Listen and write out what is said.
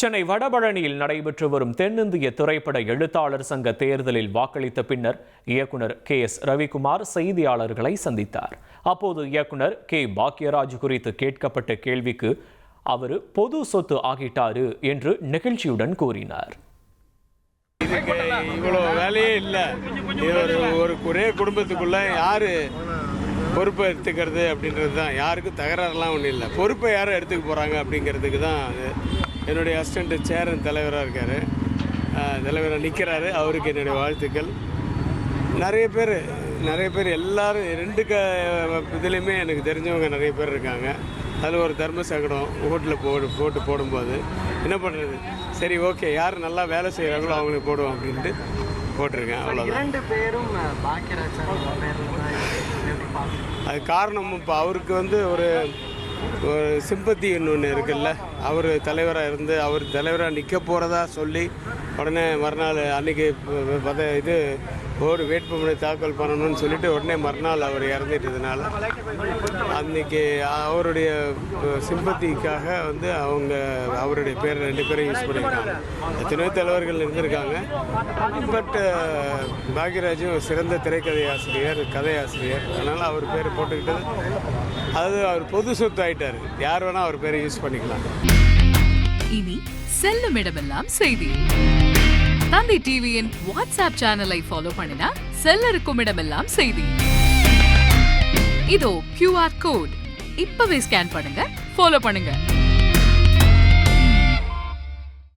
சென்னை வடபழனியில் நடைபெற்று வரும் தென்னிந்திய திரைப்பட எழுத்தாளர் சங்க தேர்தலில் வாக்களித்த பின்னர் இயக்குனர் KS ரவிக்குமார் செய்தியாளர்களை சந்தித்தார். அப்போது இயக்குனர் K பாக்யராஜ் குறித்து கேட்கப்பட்ட கேள்விக்கு அவர் பொது சொத்து ஆகிட்டாரு என்று நெகிழ்ச்சியுடன் கூறினார். இதுக்கு இவ்வளோ வேலையே இல்லை. ஒரு ஒரே குடும்பத்துக்குள்ள யாரு பொறுப்பை எடுத்துக்கிறது அப்படின்றது தான். யாருக்கும் தகராறுலாம் ஒன்றும் இல்லை. பொறுப்பை யாரும் எடுத்துக்க போகிறாங்க அப்படிங்கிறதுக்கு தான் அது. என்னுடைய அசிஸ்டண்ட் சேரன் தலைவராக இருக்கார், தலைவராக நிற்கிறாரு. அவருக்கு என்னுடைய வாழ்த்துக்கள். நிறைய பேர் எல்லாரும் ரெண்டு இதுலேயுமே எனக்கு தெரிஞ்சவங்க நிறைய பேர் இருக்காங்க. அதில் ஒரு தர்ம சங்கடம் ஓட்டில் போட்டு போடும்போது என்ன பண்ணுறது, சரி ஓகே யார் நல்லா வேலை செய்கிறாங்களோ அவங்களுக்கு போடுவோம் அப்படின்ட்டு போட்டிருக்கேன். அவ்வளோதான். அது காரணம் இப்போ அவருக்கு ஒரு சிம்பத்தி ஒன்று இருக்குல்ல. அவர் தலைவராக இருந்து அவர் தலைவராக நிற்க போகிறதா சொல்லி உடனே மறுநாள் அன்றைக்கி இது வேட்புமனு தாக்கல் பண்ணணும்னு சொல்லிட்டு உடனே மறுநாள் அவர் இறந்துட்டதுனால அன்றைக்கி அவருடைய சிம்பத்திக்காக அவருடைய பேர் 2 பேரும் யூஸ் பண்ணியிருக்காங்க. எத்தனையோ தலைவர்கள் இருந்திருக்காங்க. பட் பாக்யராஜும் சிறந்த கதையாசிரியர். அதனால் அவர் பேர் போட்டுக்கிட்டது அது அவர் பொது சொத்து ஆயிட்டார். யார் வேணால் அவர் பேரை யூஸ் பண்ணிக்கலாம். இனி செல்லும் இடமெல்லாம் செய்தி. தந்தி டிவியின் வாட்ஸ்அப் சேனலை ஃபாலோ பண்ணினா செல்ல இருக்கும் இடமெல்லாம் செய்தி. இதோ QR கோட் இப்பவே ஸ்கேன் பண்ணுங்க, ஃபாலோ பண்ணுங்க.